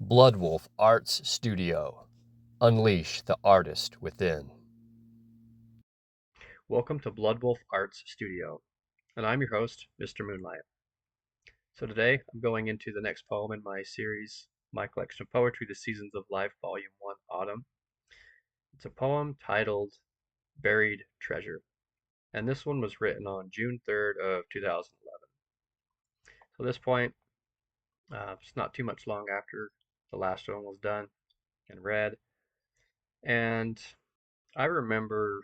Bloodwolf Arts Studio. Unleash the artist within. Welcome to Bloodwolf Arts Studio, and I'm your host, Mr. Moonlight. So today I'm going into the next poem in my series, my collection of poetry, The Seasons of Life, Volume 1, Autumn. It's a poem titled Buried Treasure, and this one was written on June 3rd of 2011. So at this point, it's not too much long after the last one was done and read, and I remember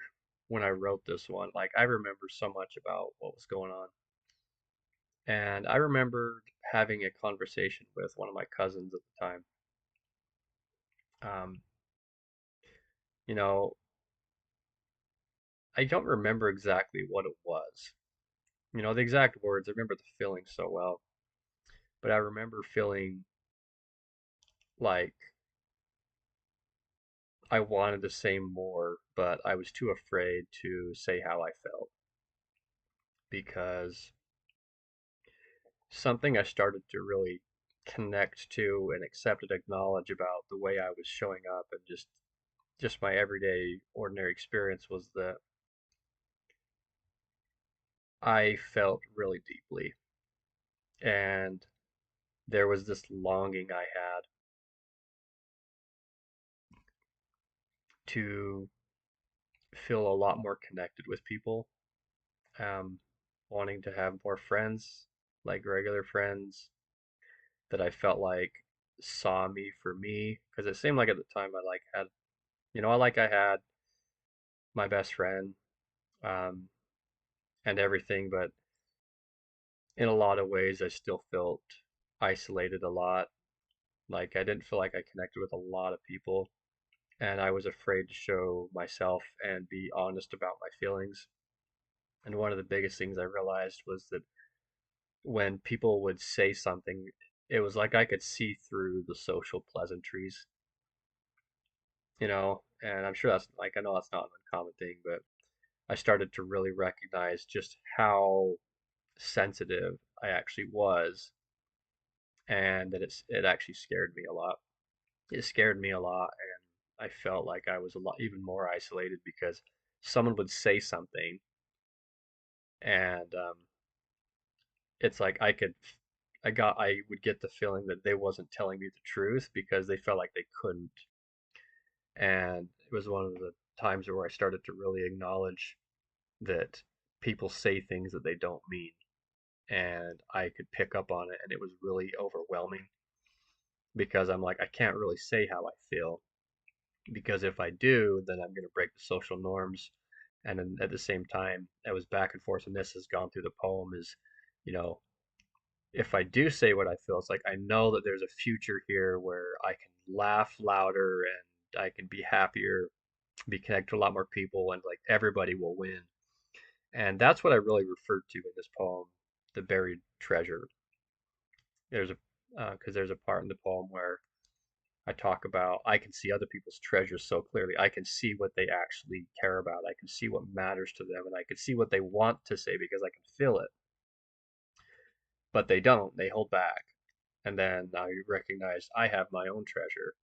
when I wrote this one, I remember so much about what was going on. And I remembered having a conversation with one of my cousins at the time. Um, you know, I don't remember exactly what it was. The exact words. I remember the feeling so well, but I remember feeling like I wanted to say more, but I was too afraid to say how I felt because something I started to really connect to and accept and acknowledge about the way I was showing up and just my everyday ordinary experience was that I felt really deeply. And there was this longing I had to feel a lot more connected with people, um, wanting to have more friends, like regular friends that I felt like saw me for me. Because it seemed like at the time I had my best friend, um, and everything, but in a lot of ways, I still felt isolated a lot. Like I didn't feel like I connected with a lot of people, and I was afraid to show myself and be honest about my feelings. And one of the biggest things I realized was that when people would say something, it was like I could see through the social pleasantries, and I'm sure I know that's not an uncommon thing, but I started to really recognize just how sensitive I actually was, and that it actually scared me a lot. It scared me a lot, and I felt like I was a lot even more isolated because someone would say something, and it's like I would get the feeling that they wasn't telling me the truth because they felt like they couldn't. And it was one of the times where I started to really acknowledge that people say things that they don't mean. And I could pick up on it, and it was really overwhelming because I'm like, I can't really say how I feel because if I do, then I'm going to break the social norms. And then at the same time, I was back and forth, and this has gone through the poem is, you know, if I do say what I feel, it's like I know that there's a future here where I can laugh louder and I can be happier, be connected to a lot more people, and like everybody will win. And that's what I really referred to in this poem, the buried treasure. There's a because there's a part in the poem where I talk about I can see other people's treasures so clearly. I can see what they actually care about. I can see what matters to them, and I can see what they want to say because I can feel it. But they don't. They hold back. And then I recognize I have my own treasure,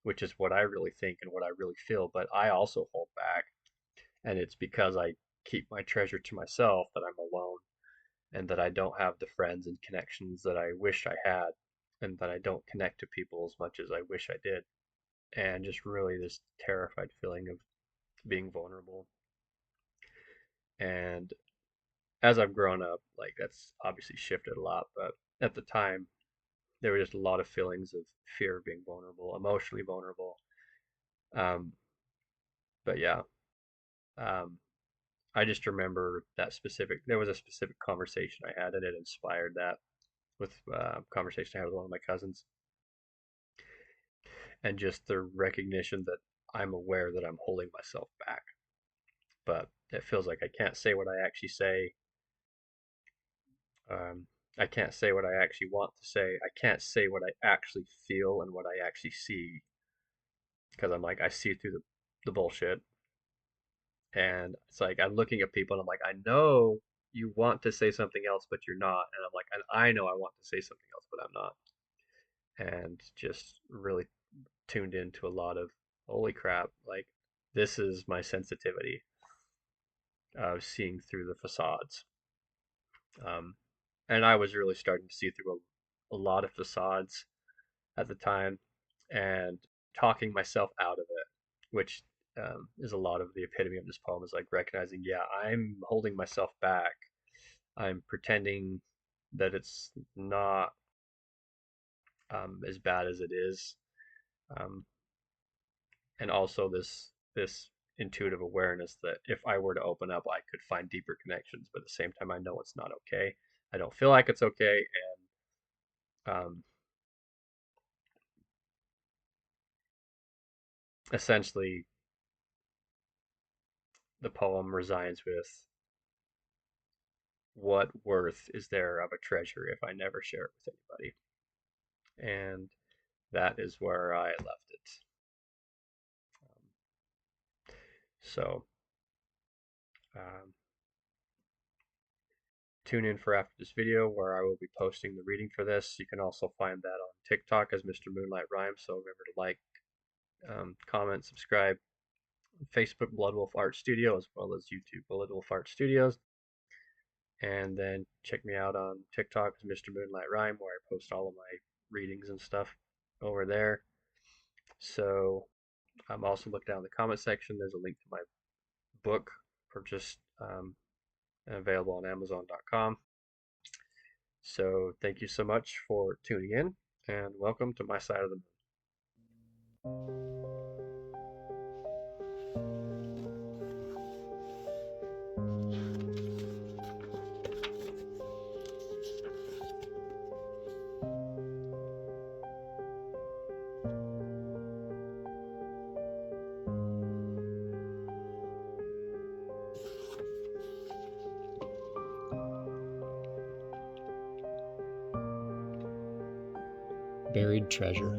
which is what I really think and what I really feel, but I also hold back. And it's because I keep my treasure to myself that I'm alone and that I don't have the friends and connections that I wish I had and that I don't connect to people as much as I wish I did. And just really this terrified feeling of being vulnerable. And as I've grown up, like that's obviously shifted a lot, but at the time, there were just a lot of feelings of fear of being vulnerable, emotionally vulnerable. Um, but yeah, um, I just remember there was a specific conversation I had, and it inspired that with conversation I had with one of my cousins, and just the recognition that I'm aware that I'm holding myself back, but it feels like I can't say what I actually say. Um, I can't say what I actually want to say. I can't say what I actually feel and what I actually see because I'm like I see through the bullshit. And it's like I'm looking at people and I'm like, I know you want to say something else, but you're not. And I'm like, and I know I want to say something else, but I'm not. and just really tuned into a lot of, holy crap, like this is my sensitivity of seeing through the facades. Um, and I was really starting to see through a lot of facades at the time and talking myself out of it, which is a lot of the epitome of this poem, is like recognizing, yeah, I'm holding myself back. I'm pretending that it's not as bad as it is. Um, and also this intuitive awareness that if I were to open up, I could find deeper connections, but at the same time, I know it's not okay. I don't feel like it's okay, and essentially, the poem resigns with, what worth is there of a treasure if I never share it with anybody? And that is where I left it. So um, tune in for after this video where I will be posting the reading for this. You can also find that on TikTok as Mr. Moonlight Rhyme. So remember to like, comment, subscribe. Facebook Blood Wolf Art Studio, as well as YouTube Blood Wolf Art Studios. And then check me out on TikTok as Mr. Moonlight Rhyme, where I post all of my readings and stuff over there. So I'm also looking down in the comment section. There's a link to my book purchased and available on Amazon.com. So thank you so much for tuning in, and welcome to my side of the moon. Buried Treasure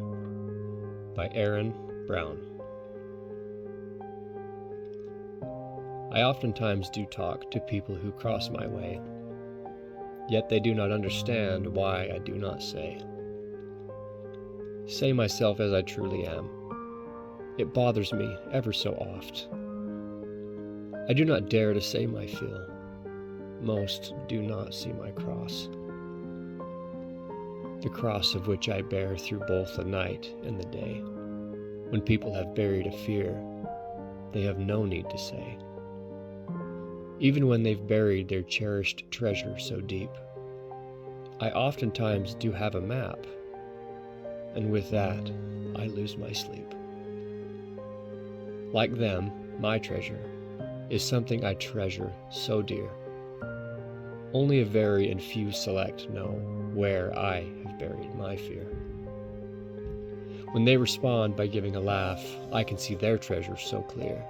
by Aaron Brown. I oftentimes do talk to people who cross my way, yet they do not understand why I do not say myself as I truly am. It bothers me ever so oft. I do not dare to say my feel. Most do not see my cross, the cross of which I bear through both the night and the day. When people have buried a fear, they have no need to say. Even when they've buried their cherished treasure so deep, I oftentimes do have a map, and with that, I lose my sleep. Like them, my treasure is something I treasure so dear. Only a very and few select know where I have buried my fear. When they respond by giving a laugh, I can see their treasure so clear.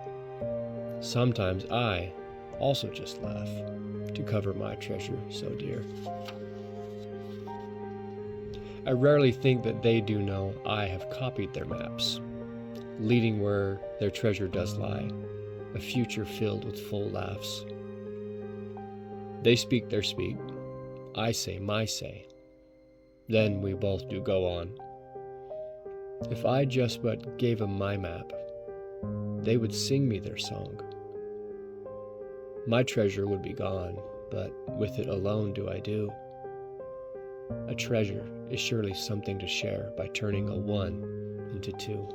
Sometimes I also just laugh to cover my treasure so dear. I rarely think that they do know I have copied their maps, leading where their treasure does lie, a future filled with full laughs. They speak their speak, I say my say, then we both do go on. If I just but gave them my map, they would sing me their song. My treasure would be gone, but with it alone do I do. A treasure is surely something to share by turning a one into two.